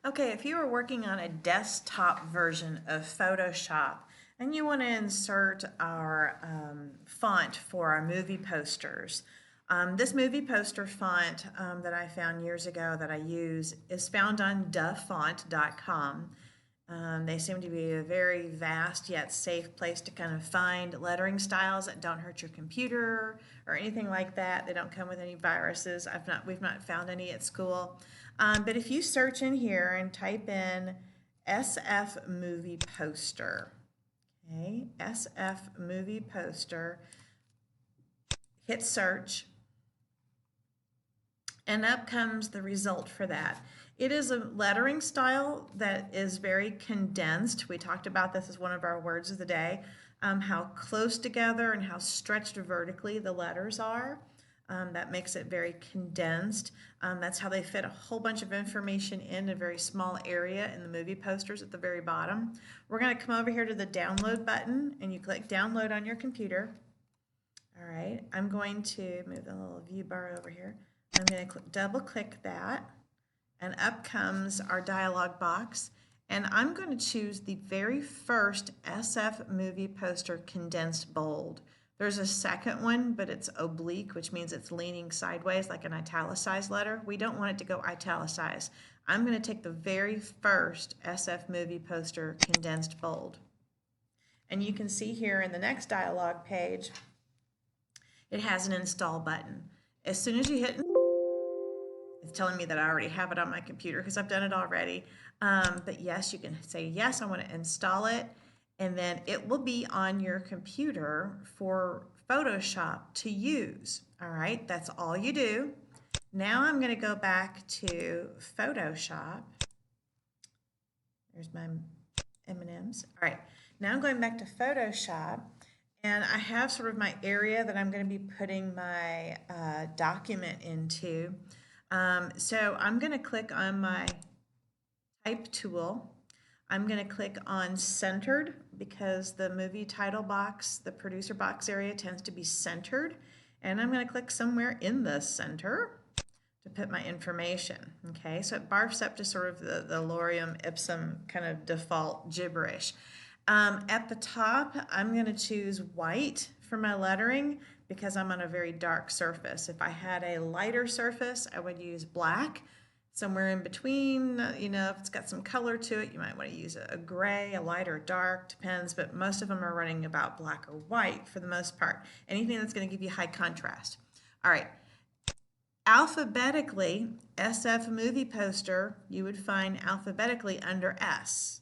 Okay, if you are working on a desktop version of Photoshop and you want to insert our font for our movie posters, this movie poster font that I found years ago that I use is found on duhfont.com. They seem to be a very vast yet safe place to kind of find lettering styles that don't hurt your computer or anything like that. They don't come with any viruses. We've not found any at school. But if you search in here and type in SF movie poster, okay, SF movie poster, hit search, and up comes the result for that. It is a lettering style that is very condensed. We talked about this as one of our words of the day, how close together and how stretched vertically the letters are. That makes it very condensed. That's how they fit a whole bunch of information in a very small area in the movie posters at the very bottom. We're going to come over here to the download button and you click download on your computer. All right, I'm going to move the little view bar over here. I'm going to double click that, and up comes our dialog box. And I'm going to choose the very first SF movie poster condensed bold. There's a second one, but it's oblique, which means it's leaning sideways like an italicized letter. We don't want it to go italicized. I'm going to take the very first SF movie poster condensed bold. And you can see here in the next dialog page, it has an install button. As soon as you hit, it's telling me that I already have it on my computer because I've done it already. But yes, you can say, yes, I want to install it. And then it will be on your computer for Photoshop to use. All right, that's all you do. Now I'm going to go back to Photoshop. There's my M&Ms. All right, now I'm going back to Photoshop. And I have sort of my area that I'm going to be putting my document into. So I'm going to click on my type tool. I'm going to click on centered because the movie title box, the producer box area tends to be centered. And I'm going to click somewhere in the center to put my information. Okay, so it barfs up to sort of the lorem ipsum kind of default gibberish. At the top, I'm going to choose white for my lettering because I'm on a very dark surface. If I had a lighter surface, I would use black. Somewhere in between, if it's got some color to it, you might want to use a gray, a light or dark, depends, but most of them are running about black or white for the most part. Anything that's going to give you high contrast. All right. Alphabetically, SF movie poster, you would find alphabetically under S.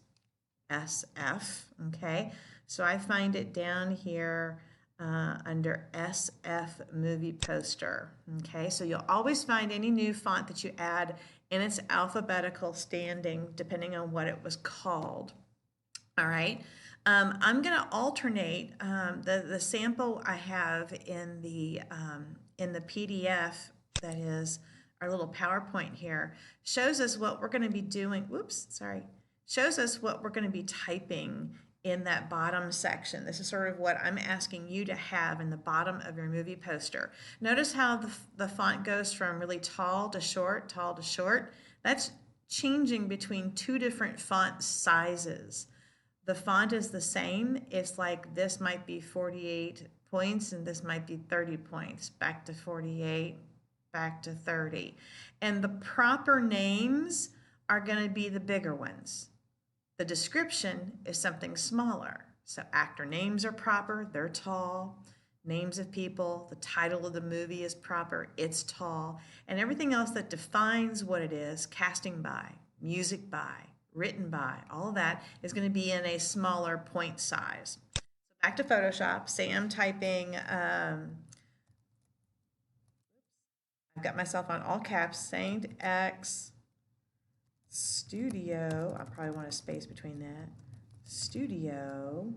SF, okay? So I find it down here under SF movie poster, okay? So you'll always find any new font that you add in its alphabetical standing depending on what it was called, all right? I'm going to alternate the sample I have in the PDF, that is our little PowerPoint here, shows us what we're going to be doing. Whoops, sorry. Shows us what we're going to be typing in that bottom section. This is sort of what I'm asking you to have in the bottom of your movie poster. Notice how the font goes from really tall to short, tall to short. That's changing between two different font sizes. The font is the same. It's like this might be 48 points and this might be 30 points. Back to 48, back to 30. And the proper names are going to be the bigger ones. The description is something smaller. So actor names are proper, they're tall. Names of people, the title of the movie is proper, it's tall. And everything else that defines what it is, casting by, music by, written by, all of that is going to be in a smaller point size. So back to Photoshop, say I'm typing, I've got myself on all caps, Saint X Studio, I probably want a space between that, Studio,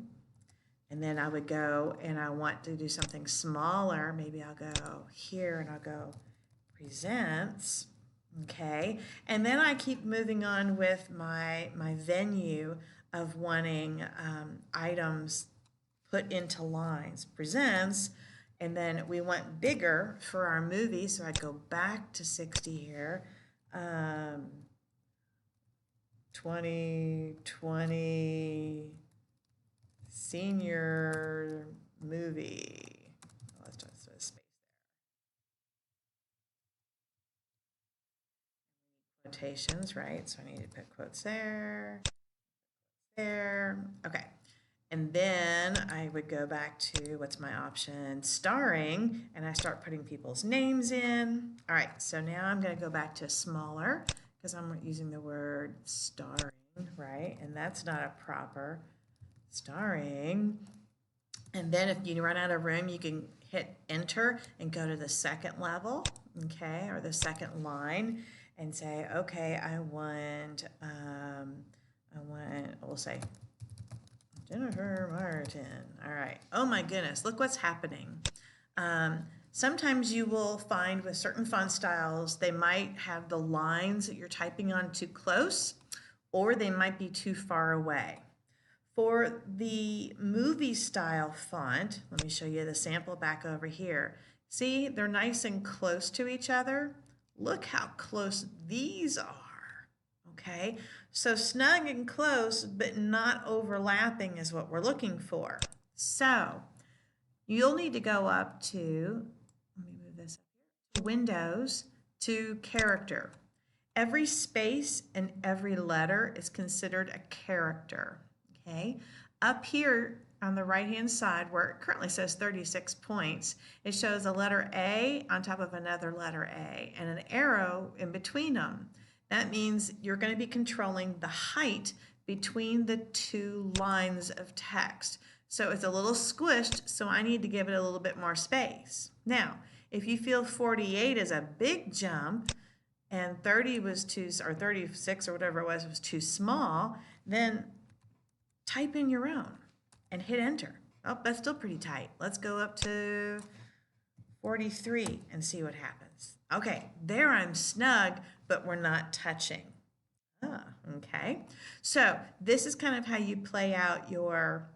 and then I would go and I want to do something smaller, maybe I'll go here and I'll go presents, okay, and then I keep moving on with my venue of wanting items put into lines, presents, and then we want bigger for our movie, so I go back to 60 here. 2020 senior movie. Let's just put a space there. Quotations, right? So I need to put quotes there, there. Okay. And then I would go back to what's my option? Starring, and I start putting people's names in. All right, so now I'm going to go back to smaller because I'm using the word starring, right? And that's not a proper starring. And then if you run out of room, you can hit enter and go to the second level, okay, or the second line and say, okay, we'll say Jennifer Martin. All right. Oh my goodness, look what's happening. Sometimes you will find with certain font styles, they might have the lines that you're typing on too close, or they might be too far away. For the movie style font, let me show you the sample back over here. See, they're nice and close to each other. Look how close these are, okay? So snug and close, but not overlapping is what we're looking for. So you'll need to go up to, let me move this up here, to Windows, to Character. Every space and every letter is considered a character, okay? Up here on the right-hand side, where it currently says 36 points, it shows a letter A on top of another letter A and an arrow in between them. That means you're going to be controlling the height between the two lines of text. So it's a little squished, so I need to give it a little bit more space. Now, if you feel 48 is a big jump and 30 was too, or 36 or whatever it was too small, then type in your own and hit enter. Oh, that's still pretty tight. Let's go up to 43 and see what happens. Okay, there I'm snug, but we're not touching. Okay. So this is kind of how you play out your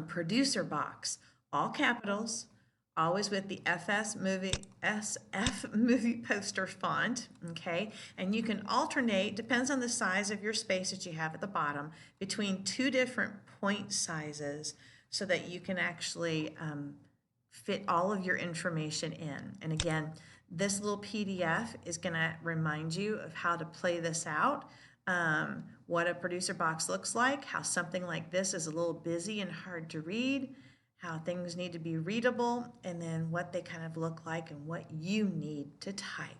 producer box. All capitals, always with the SF movie poster font, okay? And you can alternate, depends on the size of your space that you have at the bottom, between two different point sizes so that you can actually fit all of your information in. And again, this little PDF is going to remind you of how to play this out, what a producer box looks like, how something like this is a little busy and hard to read, how things need to be readable, and then what they kind of look like and what you need to type.